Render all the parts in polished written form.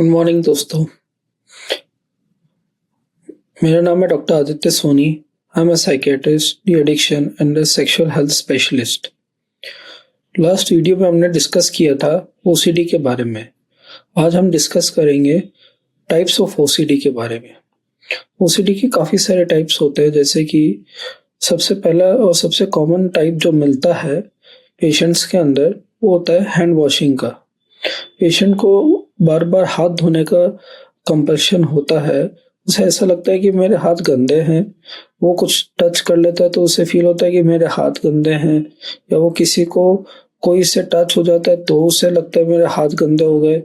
Good morning दोस्तों। मेरा नाम है doctor Aditya Soni. I am a psychiatrist, de addiction and a sexual health specialist. Last video में हमने डिस्कस किया था ओसीडी के बारे में। आज हम डिस्कस करेंगे टाइप्स ऑफ ओसीडी के बारे में। ओसीडी के काफ़ी सारे टाइप्स होते हैं, जैसे कि सबसे पहला और सबसे कॉमन टाइप जो मिलता है पेशेंट्स के अंदर वो होता है हैंड वॉशिंग का। पेशेंट को बार बार हाथ धोने का कंपल्शन होता है। उसे ऐसा लगता है कि मेरे हाथ गंदे हैं। वो कुछ टच कर लेता है तो उसे फील होता है कि मेरे हाथ गंदे हैं, या वो किसी को कोई से टच हो जाता है तो उसे लगता है मेरे हाथ गंदे हो गए।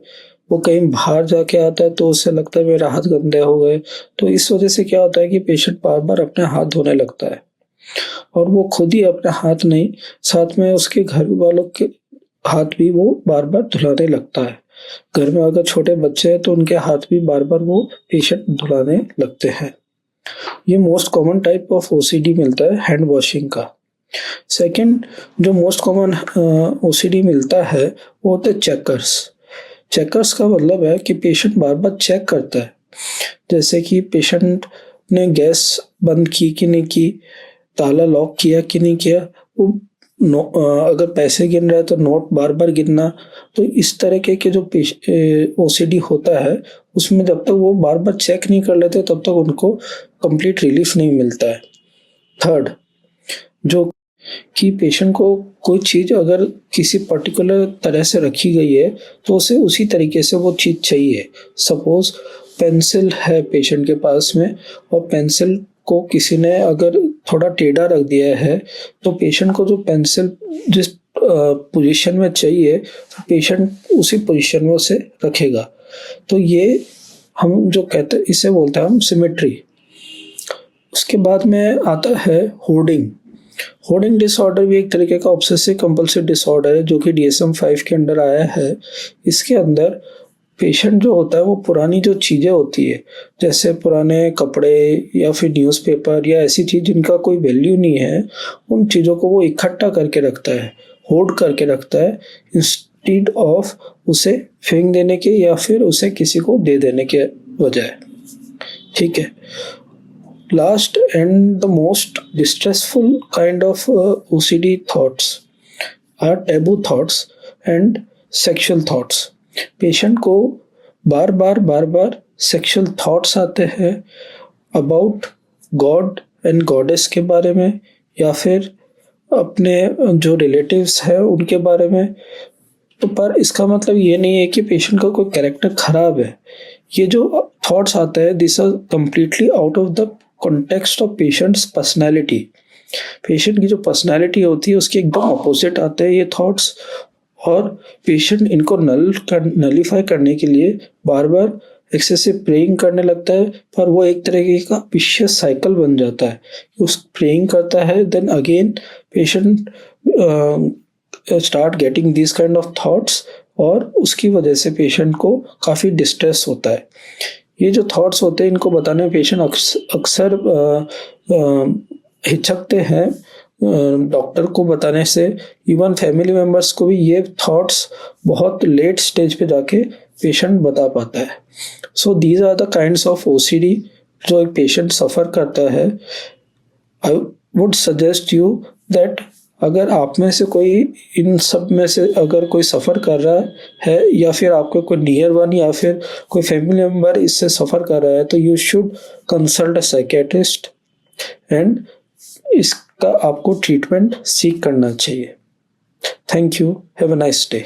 वो कहीं बाहर जाके आता है तो उसे लगता है मेरे हाथ गंदे हो गए। तो इस वजह से क्या होता है कि पेशेंट बार बार अपने हाथ धोने लगता है, और वो खुद ही अपने हाथ नहीं, साथ में उसके घर वालों के हाथ भी वो बार बार धुलाने लगता है। घर में अगर छोटे बच्चे हैं तो उनके हाथ भी बार बार वो पेशेंट धुलाने लगते हैं। ये most common type of OCD मिलता है हैंड वॉशिंग का। सेकंड जो मोस्ट कॉमन ओसीडी मिलता है वो होता है चेकर्स। चेकर्स का मतलब है कि पेशेंट बार बार चेक करता है, जैसे कि पेशेंट ने गैस बंद की कि नहीं की, ताला लॉक किया कि नहीं किया, वो अगर पैसे गिन रहा है तो नोट बार बार गिनना। तो इस तरह के जो ओसीडी होता है उसमें जब तक वो बार बार चेक नहीं कर लेते तब तक उनको कंप्लीट रिलीफ नहीं मिलता है। थर्ड, जो कि पेशेंट को कोई चीज़ अगर किसी पर्टिकुलर तरह से रखी गई है तो उसे उसी तरीके से वो चीज़ चाहिए। सपोज पेंसिल है पेशेंट के पास में, और पेंसिल को किसी ने अगर थोड़ा टेढ़ा रख दिया है तो पेशेंट को जो पेंसिल जिस पोजीशन में चाहिए तो पेशेंट उसी पोजीशन में उसे रखेगा। तो ये हम जो कहते हैं इसे बोलते हैं हम सिमेट्री। उसके बाद में आता है होर्डिंग। होर्डिंग डिसऑर्डर भी एक तरीके का ऑब्सेसिव कंपल्सिव डिसऑर्डर है जो कि DSM-5 के अंडर आया है। इसके अंदर पेशेंट जो होता है वो पुरानी जो चीज़ें होती है, जैसे पुराने कपड़े या फिर न्यूज़पेपर या ऐसी चीज़ जिनका कोई वैल्यू नहीं है, उन चीज़ों को वो इकट्ठा करके रखता है, होर्ड करके रखता है, इंस्टीड ऑफ उसे फेंक देने के या फिर उसे किसी को दे देने के बजाय। ठीक है। Last and the most distressful kind of OCD thoughts are taboo thoughts and sexual thoughts. Patient को बार बार सेक्सुअल थॉट्स आते हैं अबाउट गॉड एंड गॉडेस के बारे में, या फिर अपने जो रिलेटिव्स हैं उनके बारे में। तो पर इसका मतलब ये नहीं है कि पेशेंट का कोई कैरेक्टर खराब है। ये जो थॉट्स आते हैं this are completely out of the context of patients personality. Patient की जो पर्सनैलिटी होती है उसके एकदम अपोजिट आते हैं ये थॉट्स, और पेशेंट इनको नलीफाई करने के लिए बार बार एक्सेसिव प्रेइंग करने लगता है। पर वो एक तरीके का विशियस साइकिल बन जाता है। उस प्रेइंग करता है, then again patient start getting this kind of thoughts, और उसकी वजह से पेशेंट को काफ़ी डिस्ट्रेस होता है। ये जो थॉट्स होते हैं इनको बताने में पेशेंट अक्सर हिचकते हैं डॉक्टर को बताने से। इवन फैमिली मेम्बर्स को भी ये थॉट्स बहुत लेट स्टेज पे जाके पेशेंट बता पाता है। So these are the kinds of OCD जो एक पेशेंट सफ़र करता है। I would suggest you that अगर आप में से कोई इन सब में से अगर कोई सफ़र कर रहा है, या फिर आपको कोई नियर वन या फिर कोई फैमिली मेम्बर इससे सफ़र कर रहा है, तो you should consult a psychiatrist and इसका आपको ट्रीटमेंट सीख करना चाहिए। Thank you. Have a nice day.